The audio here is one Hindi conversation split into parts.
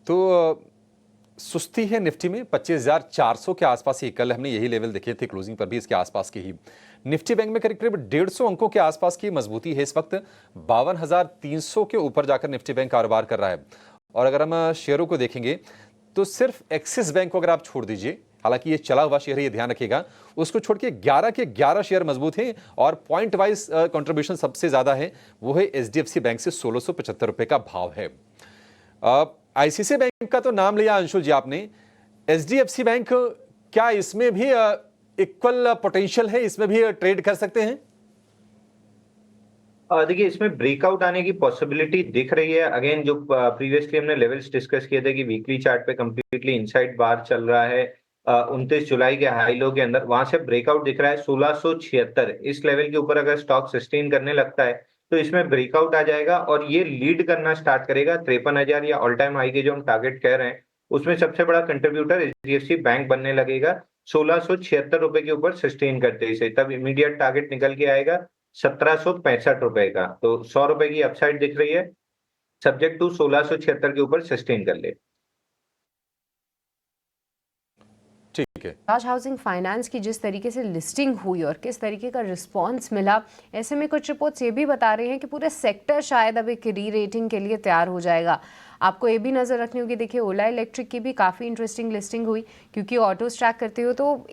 तो सुस्ती है निफ्टी में 25,400 के आसपास ही, कल हमने यही लेवल देखे थे क्लोजिंग पर भी इसके आसपास की ही। निफ्टी बैंक में करीब करीब 150 अंकों के आसपास की मजबूती है इस वक्त। 52,300 के ऊपर जाकर निफ्टी बैंक कारोबार कर रहा है। और अगर हम शेयरों को देखेंगे तो सिर्फ एक्सिस बैंक को अगर आप छोड़ दीजिए, हालांकि ये चला हुआ शेयर है, ये ध्यान रखिएगा, उसको छोड़ के 11 के 11 शेयर मजबूत हैं और पॉइंट वाइज कंट्रीब्यूशन सबसे ज्यादा है, वो है एचडीएफसी बैंक से 1675 रुपए का भाव है। आईसीआईसीआई बैंक का तो नाम लिया अंशुल जी आपने, एचडीएफसी बैंक क्या इसमें भी इक्वल पोटेंशियल है, इसमें भी ट्रेड कर सकते हैं? देखिए, इसमें ब्रेकआउट आने की पॉसिबिलिटी दिख रही है। अगेन, जो प्रीवियसली हमने लेवल्स डिस्कस किए थे कि वीकली चार्ट पे कंप्लीटली इनसाइड बार चल रहा है 29 जुलाई के हाई लो के अंदर, वहां से ब्रेकआउट दिख रहा है 1676। इस लेवल के ऊपर अगर स्टॉक सस्टेन करने लगता है तो इसमें ब्रेकआउट आ जाएगा और ये लीड करना स्टार्ट करेगा 53,000 या ऑल टाइम हाई के जो हम टारगेट कह रहे हैं, उसमें सबसे बड़ा कंट्रीब्यूटर एचडीएफसी बैंक बनने लगेगा 1676 रुपए के ऊपर सस्टेन करते ही से। तब इमीडिएट टारगेट निकल के आएगा 1765 रुपए का। तो 100 रुपए की अपसाइड दिख रही है, सब्जेक्ट टू 1676 के ऊपर सस्टेन कर ले। ठीक है। बजाज हाउसिंग फाइनेंस की जिस तरीके से लिस्टिंग हुई और किस तरीके का रिस्पांस मिला, ऐसे में कुछ रिपोर्ट्स ये भी बता रहे हैं कि पूरे सेक्टर शायद अब एक री रेटिंग के लिए तैयार हो जाएगा। आपको ये भी नज़र रखनी होगी, देखिए ओला इलेक्ट्रिक की भी काफ़ी इंटरेस्टिंग लिस्टिंग हुई, क्योंकि ऑटोज ट्रैक करते हो तो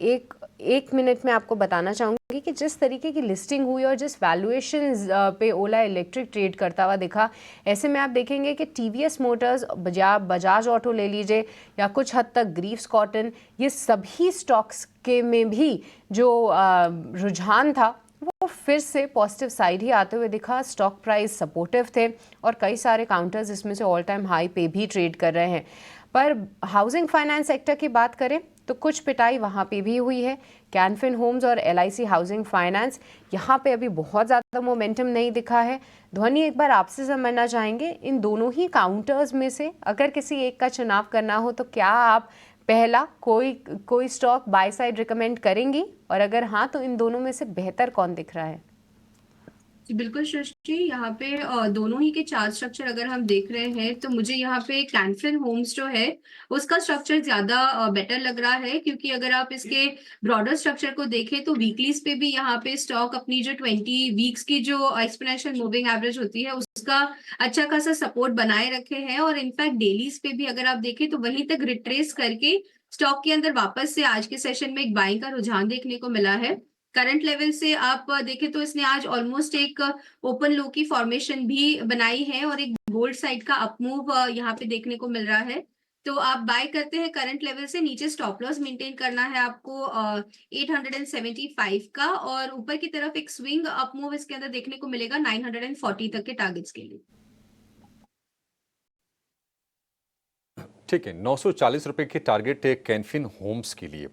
एक मिनट में आपको बताना चाहूँगी कि जिस तरीके की लिस्टिंग हुई और जिस वैल्यूएशन पे ओला इलेक्ट्रिक ट्रेड करता हुआ दिखा, ऐसे में आप देखेंगे कि टीवीएस मोटर्स, बजाज ऑटो ले लीजिए या कुछ हद तक ग्रीव्स कॉटन, ये सभी स्टॉक्स के में भी जो रुझान था वो फिर से पॉजिटिव साइड ही आते हुए दिखा। स्टॉक प्राइस सपोर्टिव थे और कई सारे काउंटर्स इसमें से ऑल टाइम हाई पे भी ट्रेड कर रहे हैं। पर हाउसिंग फाइनेंस सेक्टर की बात करें तो कुछ पिटाई वहाँ पे भी हुई है। कैन फिन होम्स और एलआईसी हाउसिंग फाइनेंस, यहाँ पे अभी बहुत ज़्यादा मोमेंटम नहीं दिखा है। ध्वनि, एक बार आपसे समझना चाहेंगे, इन दोनों ही काउंटर्स में से अगर किसी एक का चुनाव करना हो तो क्या आप पहला कोई स्टॉक बाय साइड रिकमेंड करेंगी, और अगर हाँ तो इन दोनों में से बेहतर कौन दिख रहा है? जी बिल्कुल सृष्टि, यहाँ पे दोनों ही के चार्ट स्ट्रक्चर अगर हम देख रहे हैं तो मुझे यहाँ पे कैनफिन होम्स जो है उसका स्ट्रक्चर ज्यादा बेटर लग रहा है, क्योंकि अगर आप इसके ब्रॉडर स्ट्रक्चर को देखें तो वीकलीज पे भी यहाँ पे स्टॉक अपनी जो 20 वीक्स की जो एक्सपोनेंशियल मूविंग एवरेज होती है उसका अच्छा खासा सपोर्ट बनाए रखे हैं, और इनफैक्ट डेलीज पे भी अगर आप देखें तो वहीं तक रिट्रेस करके स्टॉक के अंदर वापस से आज के सेशन में एक बाइंग का रुझान देखने को मिला है। करंट लेवल से आप देखें तो इसने आज ऑलमोस्ट एक ओपन लो की फॉर्मेशन भी बनाई है और एक गोल्ड साइड का अपमूव यहाँ पे देखने को मिल रहा है। तो आप बाय करते हैं करंट लेवल से, नीचे स्टॉप लॉस मेंटेन करना है आपको 875 का, और ऊपर की तरफ एक स्विंग अपमूव इसके अंदर देखने को मिलेगा 940 तक के टारगेट्स के लिए। ठीक है, 940 रुपए के टारगेट है कैनफिन होम्स के लिए।